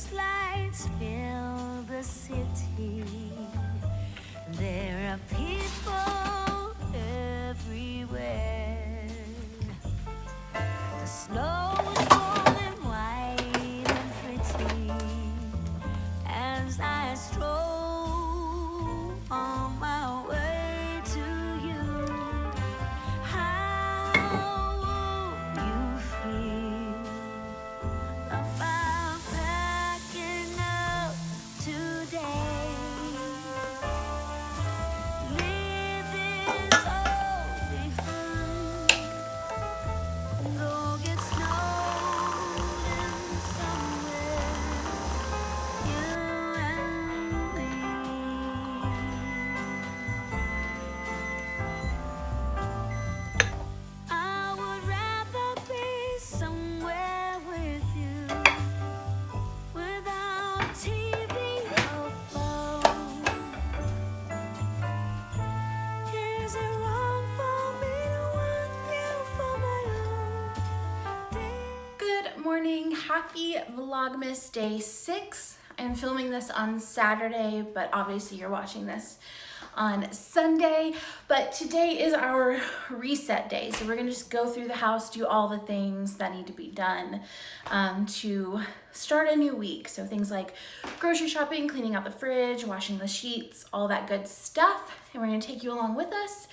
Christmas lights fill the city. There are people everywhere. The snow is falling white and pretty as I stroll on my way to you. How would you feel about packing up today? Leave this all behind and go get snowed in somewhere, you and me. I would rather be somewhere with you, without TV or phone. Is it wrong for me to want you for my own? Good morning, happy Vlogmas day 6. I'm filming this on Saturday, but obviously you're watching this on Sunday. But today is our reset day. So we're gonna just go through the house, do all the things that need to be done to start a new week. So things like grocery shopping, cleaning out the fridge, washing the sheets, all that good stuff. And we're gonna take you along with us.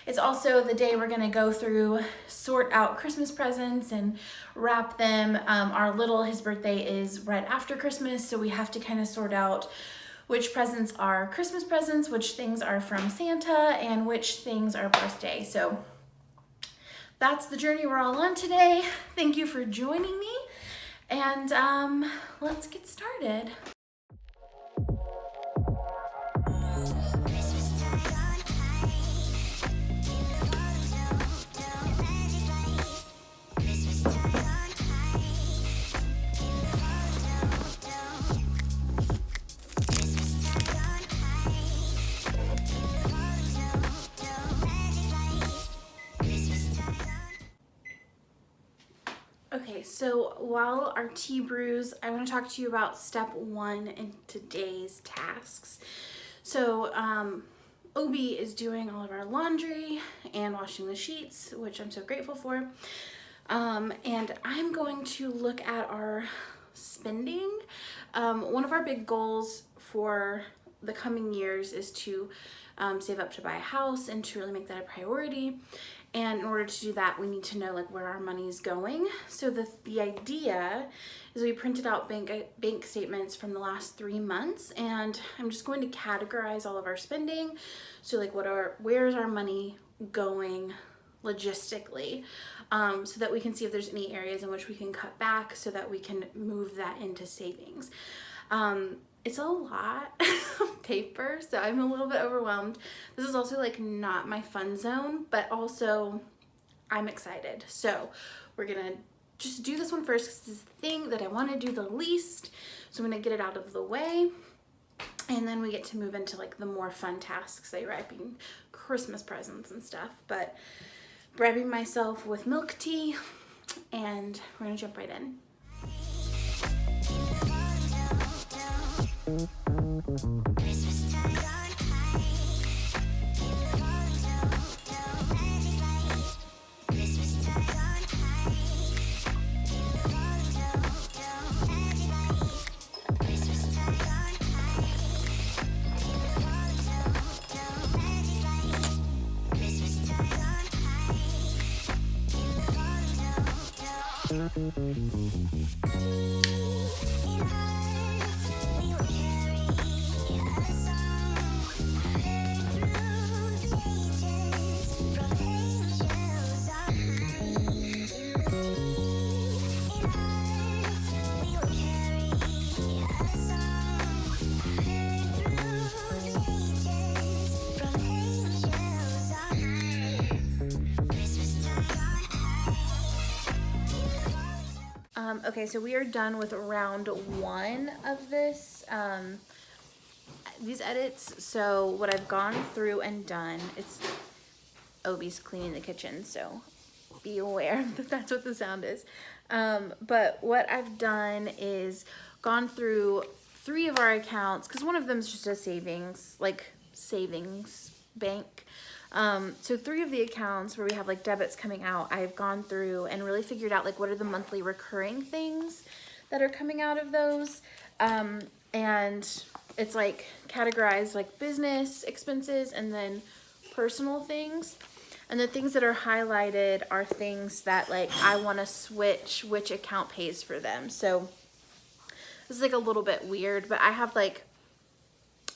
It's also the day we're gonna go through, sort out Christmas presents and wrap them. Our little, his birthday is right after Christmas, so we have to kind of sort out which presents are Christmas presents, which things are from Santa, and which things are birthday. So that's the journey we're all on today. Thank you for joining me, and let's get started. Okay, so while our tea brews, I want to talk to you about step 1 in today's tasks. So Obi is doing all of our laundry and washing the sheets, which I'm so grateful for. And I'm going to look at our spending. One of our big goals for the coming years is to save up to buy a house and to really make that a priority. And in order to do that, we need to know like where our money is going. So the idea is we printed out bank statements from the last 3 months, and I'm just going to categorize all of our spending. So like where's our money going logistically, so that we can see if there's any areas in which we can cut back so that we can move that into savings. It's a lot of paper, so I'm a little bit overwhelmed. This is also like not my fun zone, but also I'm excited. So we're gonna just do this one first because this is the thing that I want to do the least. So I'm gonna get it out of the way, and then we get to move into like the more fun tasks, like wrapping Christmas presents and stuff. But grabbing myself with milk tea, and we're gonna jump right in. Okay, so we are done with round 1 of this, these edits. So what I've gone through and done, it's Obi's cleaning the kitchen, so be aware that that's what the sound is. But what I've done is gone through 3 of our accounts, because one of them is just a savings, like savings bank. So 3 of the accounts where we have like debits coming out, I've gone through and really figured out like what are the monthly recurring things that are coming out of those. And it's like categorized like business expenses and then personal things. And the things that are highlighted are things that like I want to switch which account pays for them. So this is like a little bit weird, but I have like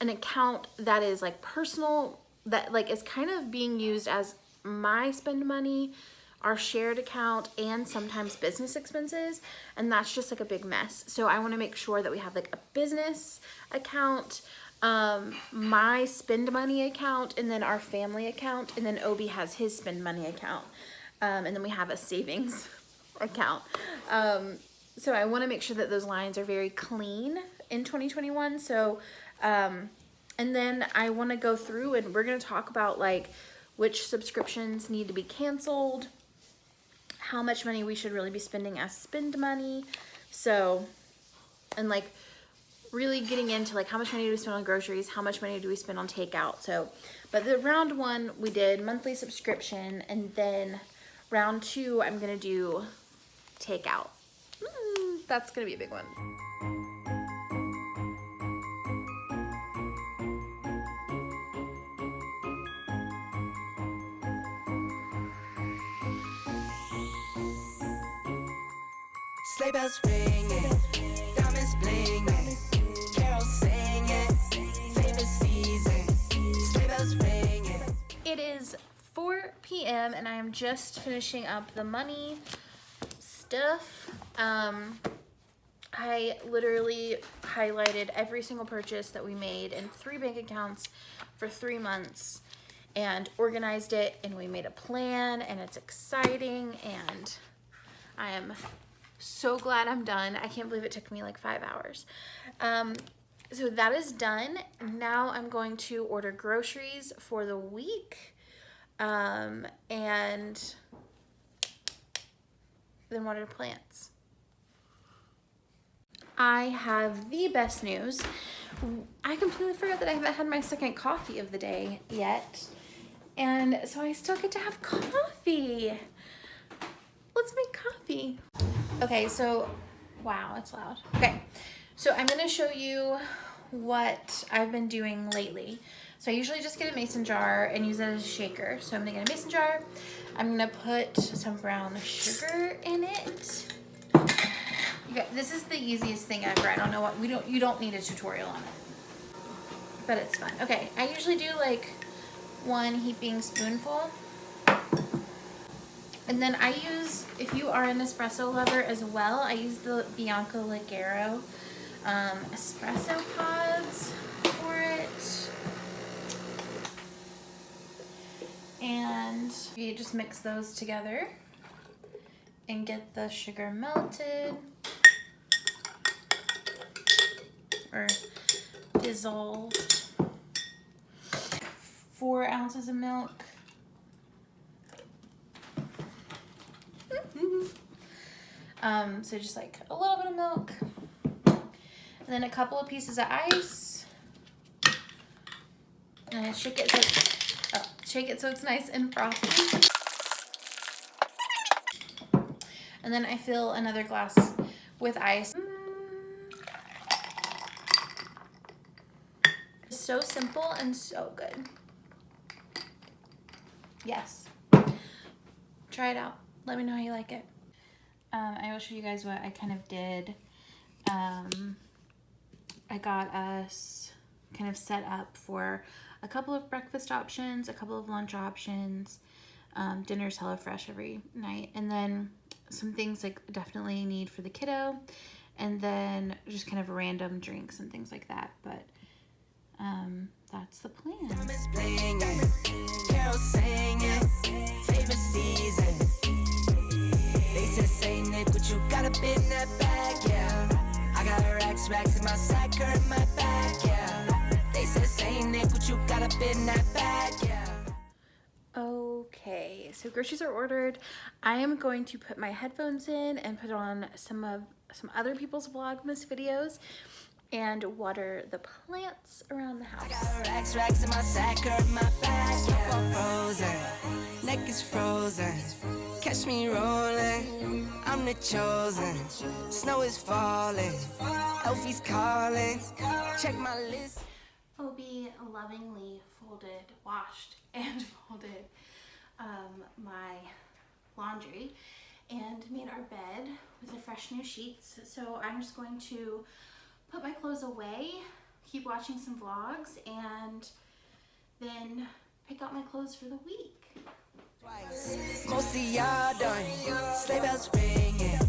an account that is like personal, that like is kind of being used as my spend money, our shared account, and sometimes business expenses, and that's just like a big mess. So I want to make sure that we have like a business account, my spend money account, and then our family account, and then Obi has his spend money account, and then we have a savings account. So I want to make sure that those lines are very clean in 2021. So and then I want to go through and we're going to talk about like which subscriptions need to be canceled, how much money we should really be spending as spend money. So, and like really getting into like how much money do we spend on groceries, how much money do we spend on takeout. So, but the round 1 we did monthly subscription, and then round 2 I'm going to do takeout. That's going to be a big one. Sleigh bells ringing, diamonds blinging, carols singing, favorite season. Sleigh bells ringing. It is 4 p.m. and I am just finishing up the money stuff. I literally highlighted every single purchase that we made in 3 bank accounts for 3 months and organized it, and we made a plan, and it's exciting, and I am so glad I'm done. I can't believe it took me like 5 hours. So that is done. Now I'm going to order groceries for the week, and then water plants. I have the best news. I completely forgot that I haven't had my second coffee of the day yet, and so I still get to have coffee. Let's make coffee. Okay, so, wow, it's loud. Okay, so I'm gonna show you what I've been doing lately. So I usually just get a mason jar and use it as a shaker. So I'm gonna get a mason jar. I'm gonna put some brown sugar in it. Okay, this is the easiest thing ever. I don't know what, you don't need a tutorial on it, but it's fun. Okay, I usually do like 1 heaping spoonful. And then I use, if you are an espresso lover as well, I use the Bianco Ligero espresso pods for it. And you just mix those together and get the sugar melted or dissolved. 4 ounces of milk. So just like a little bit of milk, and then a couple of pieces of ice, and I shake it so it's nice and frothy. And then I fill another glass with ice. So simple and so good. Yes. Try it out. Let me know how you like it. I will show you guys what I kind of did. I got us kind of set up for a couple of breakfast options, a couple of lunch options. Dinner's HelloFresh every night. And then some things like definitely need for the kiddo. And then just kind of random drinks and things like that. But that's the plan. They said, say Nick, what you got up in that bag, yeah. I got racks in my sack or in my bag, yeah. They said, say Nick, what you got up in that bag, yeah. Okay, so groceries are ordered. I am going to put my headphones in and put on some of some other people's Vlogmas videos and water the plants around the house. I got racks in my sack or in my bag. Yeah. Frozen, neck is frozen. Catch me rolling, I'm the chosen. Snow is falling, Elfie's calling. Check my list. Obi lovingly washed and folded my laundry and made our bed with the fresh new sheets. So I'm just going to put my clothes away, keep watching some vlogs, and then pick out my clothes for the week. Most of y'all done, sleigh bells ringing,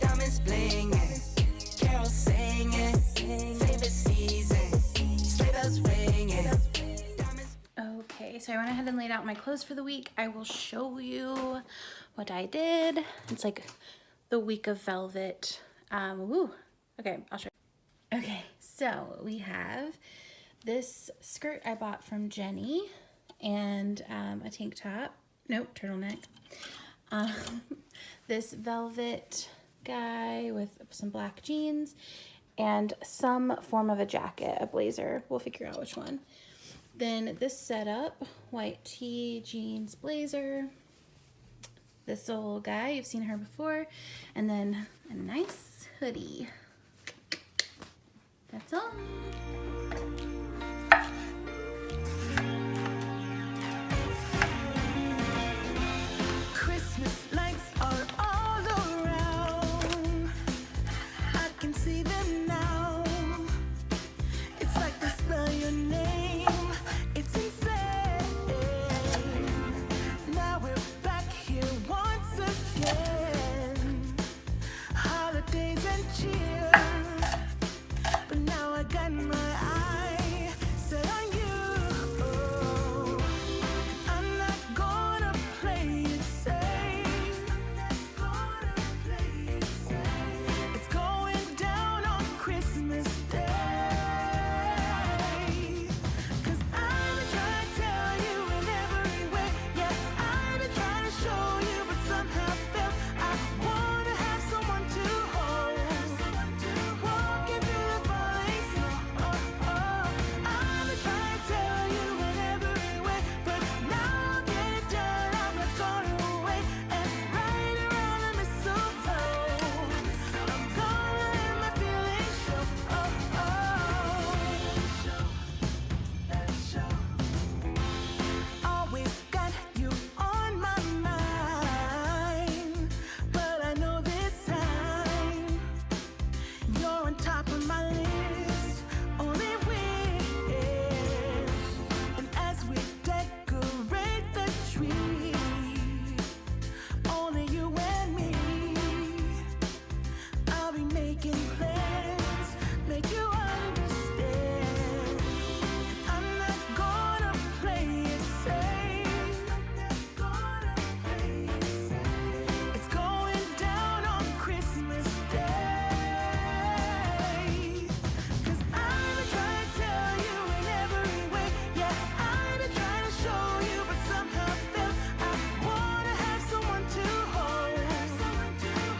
diamonds blinging, carols singing, favorite season, sleigh bells ringing. Okay, so I went ahead and laid out my clothes for the week. I will show you what I did. It's like the week of velvet. Okay, I'll show you. Okay, so we have this skirt I bought from Jenny and a tank top. Nope, turtleneck. This velvet guy with some black jeans and some form of a jacket, a blazer. We'll figure out which one. Then this setup, white tee, jeans, blazer. This little guy, you've seen her before. And then a nice hoodie. That's all. Christmas lights are all around. I can see them now. It's like they spell your name. It's insane. Now we're back here once again. Holidays and cheer. But now I got my eye set on you. I'm not gonna play it safe. It's going down on Christmas Day. 'Cause I've been trying to tell you in every way. Yeah, I've been trying to show you, but somehow felt I wanna have someone to hold. Walking through the falling snow. I've been trying to tell you in every way, but now I'll get it done. I'm not gonna wait and right around the mistletoe. I'm gonna let my feelings show. Always got you on my mind, but I know this time you're on top of my list. Only wish. And as we decorate the tree, only you and me, I'll be making plans, make you understand. I'm not gonna play it safe. It's going down on Christmas Day. 'Cause I've been trying to tell you in every way. Yeah, I've been trying to show you, but somehow felt I wanna have someone to hold.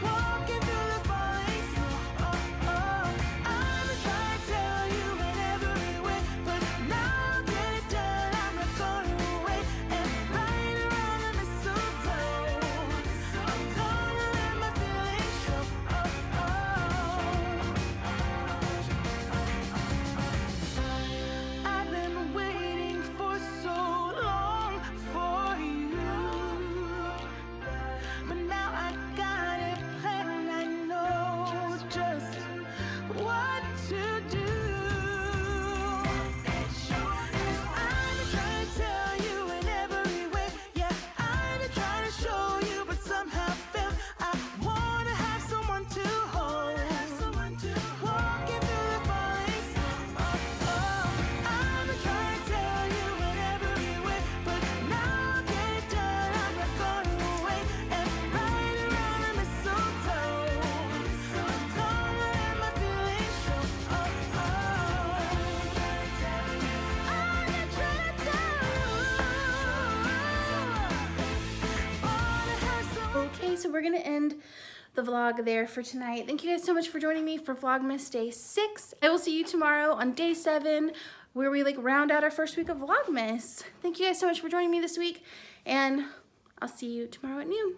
Walking through the falling snow. I've been trying to tell you in every way, but now I'll get it done. I'm not gonna wait and right around the mistletoe. I'm gonna let my feelings show. I've been waiting for so long for you, but now I got it planned. I know just what to do. 'Cause I've been trying to tell you in every way. Yeah, I've been trying to show you, but somehow felt I wanna have someone to hold. Walking through the falling snow. I've been trying to tell you in every way, but now I'll get it done. I'm not gonna wait and right around the mistletoe. I'm gonna let my feelings show. I'm not trying to tell you. Wanna have someone. Okay, so we're gonna end the vlog there for tonight. Thank you guys so much for joining me for Vlogmas Day 6. I will see you tomorrow on Day 7, where we like round out our first week of Vlogmas. Thank you guys so much for joining me this week, and I'll see you tomorrow at noon.